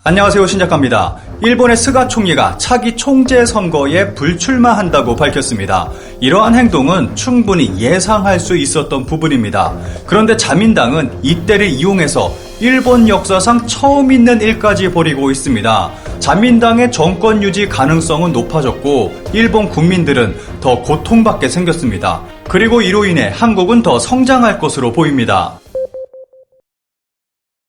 안녕하세요, 신작가입니다. 일본의 스가 총리가 차기 총재 선거에 불출마한다고 밝혔습니다. 이러한 행동은 충분히 예상할 수 있었던 부분입니다. 그런데 자민당은 이때를 이용해서 일본 역사상 처음 있는 일까지 벌이고 있습니다. 자민당의 정권 유지 가능성은 높아졌고 일본 국민들은 더 고통받게 생겼습니다. 그리고 이로 인해 한국은 더 성장할 것으로 보입니다.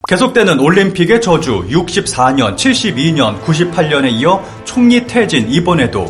계속되는 올림픽의 저주 64년, 72년, 98년에 이어 총리 퇴진 이번에도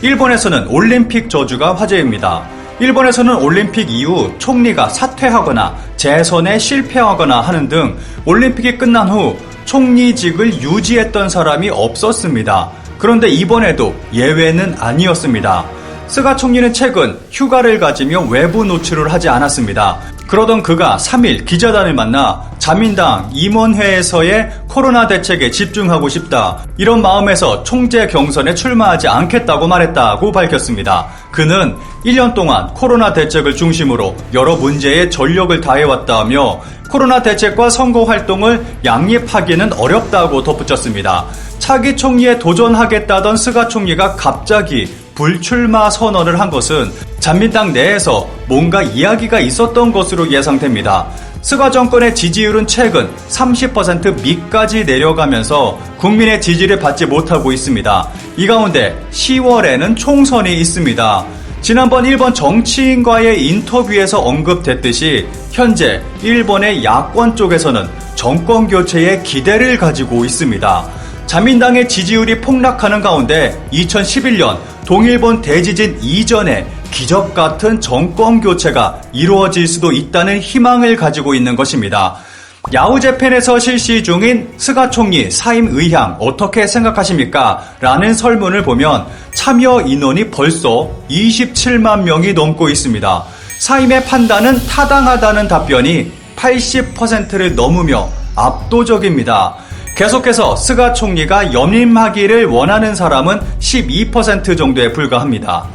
일본에서는 올림픽 저주가 화제입니다. 일본에서는 올림픽 이후 총리가 사퇴하거나 재선에 실패하거나 하는 등 올림픽이 끝난 후 총리직을 유지했던 사람이 없었습니다. 그런데 이번에도 예외는 아니었습니다. 스가 총리는 최근 휴가를 가지며 외부 노출을 하지 않았습니다. 그러던 그가 3일 기자단을 만나 자민당 임원회에서의 코로나 대책에 집중하고 싶다. 이런 마음에서 총재 경선에 출마하지 않겠다고 말했다고 밝혔습니다. 그는 1년 동안 코로나 대책을 중심으로 여러 문제에 전력을 다해왔다며 코로나 대책과 선거 활동을 양립하기는 어렵다고 덧붙였습니다. 차기 총리에 도전하겠다던 스가 총리가 갑자기 불출마 선언을 한 것은 자민당 내에서 뭔가 이야기가 있었던 것으로 예상됩니다. 스가 정권의 지지율은 최근 30% 밑까지 내려가면서 국민의 지지를 받지 못하고 있습니다. 이 가운데 10월에는 총선이 있습니다. 지난번 일본 정치인과의 인터뷰에서 언급됐듯이 현재 일본의 야권 쪽에서는 정권 교체에 기대를 가지고 있습니다. 자민당의 지지율이 폭락하는 가운데 2011년 동일본 대지진 이전에 기적 같은 정권 교체가 이루어질 수도 있다는 희망을 가지고 있는 것입니다. 야후재팬에서 실시 중인 스가 총리 사임 의향 어떻게 생각하십니까? 라는 설문을 보면 참여 인원이 벌써 27만 명이 넘고 있습니다. 사임의 판단은 타당하다는 답변이 80%를 넘으며 압도적입니다. 계속해서 스가 총리가 연임하기를 원하는 사람은 12% 정도에 불과합니다.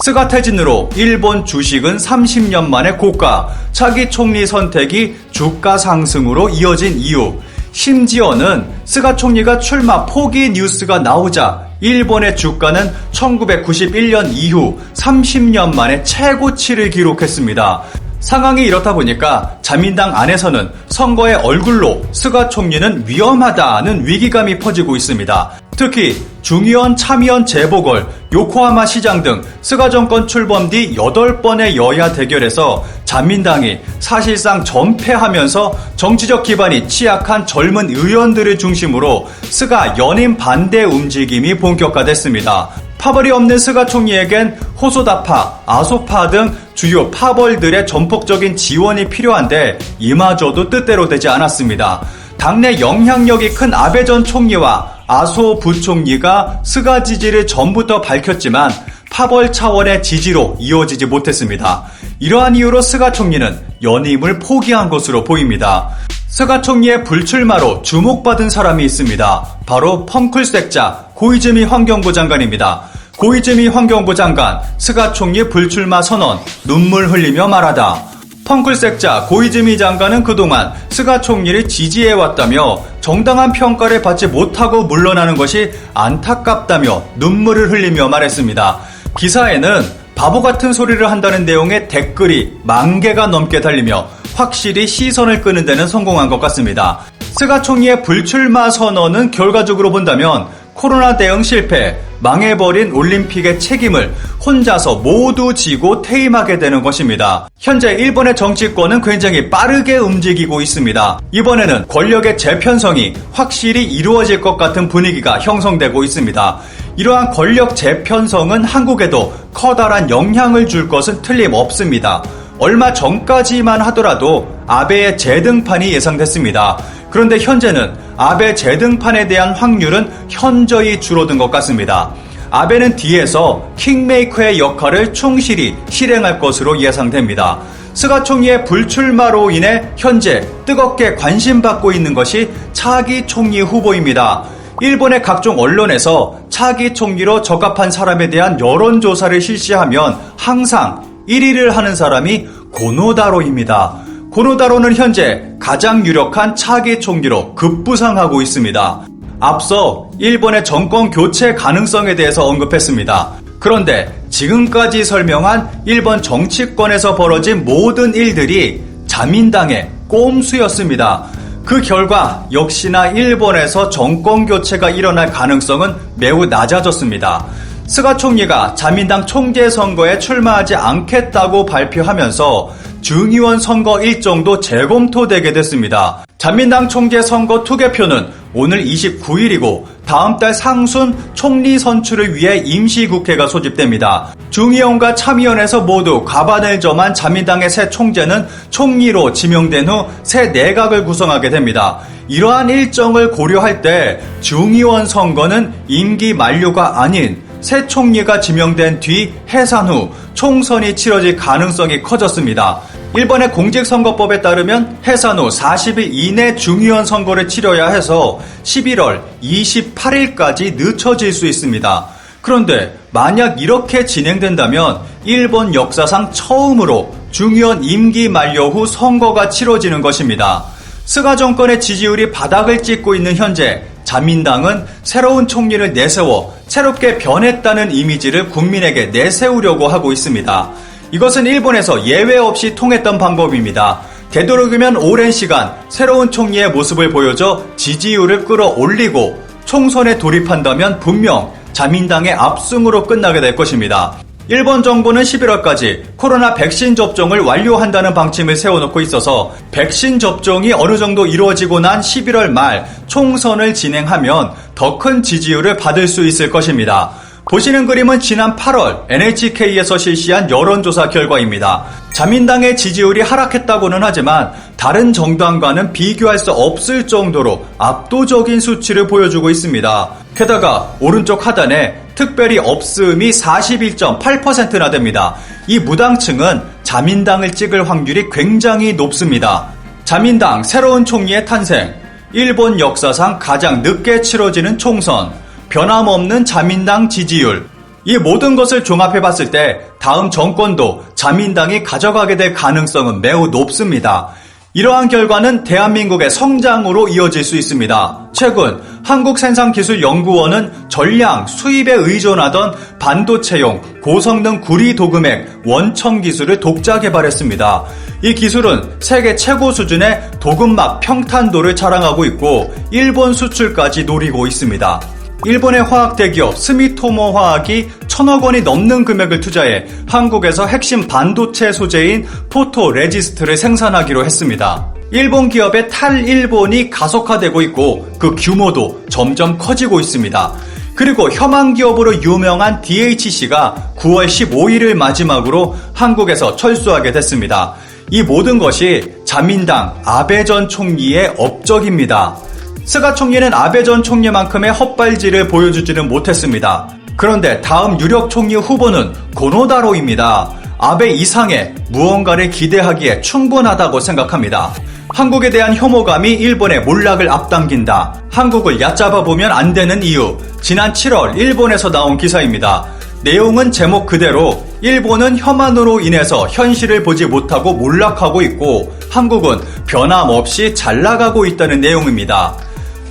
스가 퇴진으로 일본 주식은 30년 만에 고가, 차기 총리 선택이 주가 상승으로 이어진 이유, 심지어는 스가 총리가 출마 포기 뉴스가 나오자 일본의 주가는 1991년 이후 30년 만에 최고치를 기록했습니다. 상황이 이렇다 보니까 자민당 안에서는 선거의 얼굴로 스가 총리는 위험하다는 위기감이 퍼지고 있습니다. 특히 중의원, 참의원 재보궐, 요코하마 시장 등 스가 정권 출범 뒤 8번의 여야 대결에서 자민당이 사실상 전패하면서 정치적 기반이 취약한 젊은 의원들을 중심으로 스가 연임 반대 움직임이 본격화됐습니다. 파벌이 없는 스가 총리에겐 호소다파, 아소파 등 주요 파벌들의 전폭적인 지원이 필요한데 이마저도 뜻대로 되지 않았습니다. 당내 영향력이 큰 아베 전 총리와 아소 부총리가 스가 지지를 전부터 밝혔지만 파벌 차원의 지지로 이어지지 못했습니다. 이러한 이유로 스가 총리는 연임을 포기한 것으로 보입니다. 스가 총리의 불출마로 주목받은 사람이 있습니다. 바로 펑클색자 고이즈미 환경부 장관입니다. 고이즈미 환경부 장관, 스가 총리 불출마 선언, 눈물 흘리며 말하다. 펑클색자 고이즈미 장관은 그동안 스가 총리를 지지해왔다며 정당한 평가를 받지 못하고 물러나는 것이 안타깝다며 눈물을 흘리며 말했습니다. 기사에는 바보 같은 소리를 한다는 내용의 댓글이 10,000개가 넘게 달리며 확실히 시선을 끄는 데는 성공한 것 같습니다. 스가 총리의 불출마 선언은 결과적으로 본다면 코로나 대응 실패, 망해버린 올림픽의 책임을 혼자서 모두 지고 퇴임하게 되는 것입니다. 현재 일본의 정치권은 굉장히 빠르게 움직이고 있습니다. 이번에는 권력의 재편성이 확실히 이루어질 것 같은 분위기가 형성되고 있습니다. 이러한 권력 재편성은 한국에도 커다란 영향을 줄 것은 틀림없습니다. 얼마 전까지만 하더라도 아베의 재등판이 예상됐습니다. 그런데 현재는 아베 재등판에 대한 확률은 현저히 줄어든 것 같습니다. 아베는 뒤에서 킹메이커의 역할을 충실히 실행할 것으로 예상됩니다. 스가 총리의 불출마로 인해 현재 뜨겁게 관심받고 있는 것이 차기 총리 후보입니다. 일본의 각종 언론에서 차기 총리로 적합한 사람에 대한 여론조사를 실시하면 항상 1위를 하는 사람이 고노다로입니다. 고노다로는 현재 가장 유력한 차기 총리로 급부상하고 있습니다. 앞서 일본의 정권 교체 가능성에 대해서 언급했습니다. 그런데 지금까지 설명한 일본 정치권에서 벌어진 모든 일들이 자민당의 꼼수였습니다. 그 결과 역시나 일본에서 정권 교체가 일어날 가능성은 매우 낮아졌습니다. 스가 총리가 자민당 총재 선거에 출마하지 않겠다고 발표하면서 중의원 선거 일정도 재검토되게 됐습니다. 자민당 총재 선거 투개표는 오늘 29일이고 다음 달 상순 총리 선출을 위해 임시국회가 소집됩니다. 중의원과 참의원에서 모두 과반을 점한 자민당의 새 총재는 총리로 지명된 후 새 내각을 구성하게 됩니다. 이러한 일정을 고려할 때 중의원 선거는 임기 만료가 아닌 새 총리가 지명된 뒤 해산 후 총선이 치러질 가능성이 커졌습니다. 일본의 공직선거법에 따르면 해산 후 40일 이내 중의원 선거를 치러야 해서 11월 28일까지 늦춰질 수 있습니다. 그런데 만약 이렇게 진행된다면 일본 역사상 처음으로 중의원 임기 만료 후 선거가 치러지는 것입니다. 스가 정권의 지지율이 바닥을 찍고 있는 현재 자민당은 새로운 총리를 내세워 새롭게 변했다는 이미지를 국민에게 내세우려고 하고 있습니다. 이것은 일본에서 예외 없이 통했던 방법입니다. 되도록이면 오랜 시간 새로운 총리의 모습을 보여줘 지지율을 끌어올리고 총선에 돌입한다면 분명 자민당의 압승으로 끝나게 될 것입니다. 일본 정부는 11월까지 코로나 백신 접종을 완료한다는 방침을 세워놓고 있어서 백신 접종이 어느 정도 이루어지고 난 11월 말 총선을 진행하면 더 큰 지지율을 받을 수 있을 것입니다. 보시는 그림은 지난 8월 NHK에서 실시한 여론조사 결과입니다. 자민당의 지지율이 하락했다고는 하지만 다른 정당과는 비교할 수 없을 정도로 압도적인 수치를 보여주고 있습니다. 게다가 오른쪽 하단에 특별히 없음이 41.8%나 됩니다. 이 무당층은 자민당을 찍을 확률이 굉장히 높습니다. 자민당 새로운 총리의 탄생, 일본 역사상 가장 늦게 치러지는 총선, 변함없는 자민당 지지율, 이 모든 것을 종합해봤을 때 다음 정권도 자민당이 가져가게 될 가능성은 매우 높습니다. 이러한 결과는 대한민국의 성장으로 이어질 수 있습니다. 최근 한국생산기술연구원은 전량 수입에 의존하던 반도체용 고성능 구리 도금액 원청 기술을 독자 개발했습니다. 이 기술은 세계 최고 수준의 도금막 평탄도를 자랑하고 있고 일본 수출까지 노리고 있습니다. 일본의 화학 대기업 스미토모 화학이 1,000억 원이 넘는 금액을 투자해 한국에서 핵심 반도체 소재인 포토레지스트를 생산하기로 했습니다. 일본 기업의 탈일본이 가속화되고 있고 그 규모도 점점 커지고 있습니다. 그리고 혐한 기업으로 유명한 DHC가 9월 15일을 마지막으로 한국에서 철수하게 됐습니다. 이 모든 것이 자민당 아베 전 총리의 업적입니다. 스가 총리는 아베 전 총리만큼의 헛발질을 보여주지는 못했습니다. 그런데 다음 유력 총리 후보는 고노다로입니다. 아베 이상의 무언가를 기대하기에 충분하다고 생각합니다. 한국에 대한 혐오감이 일본의 몰락을 앞당긴다. 한국을 얕잡아보면 안 되는 이유. 지난 7월 일본에서 나온 기사입니다. 내용은 제목 그대로 일본은 혐한으로 인해서 현실을 보지 못하고 몰락하고 있고 한국은 변함없이 잘 나가고 있다는 내용입니다.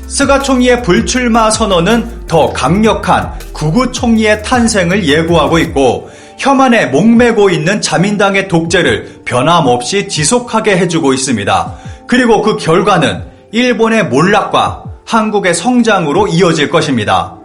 스가 총리의 불출마 선언은 더 강력한 구구 총리의 탄생을 예고하고 있고 혐한에 목매고 있는 자민당의 독재를 변함없이 지속하게 해주고 있습니다. 그리고 그 결과는 일본의 몰락과 한국의 성장으로 이어질 것입니다.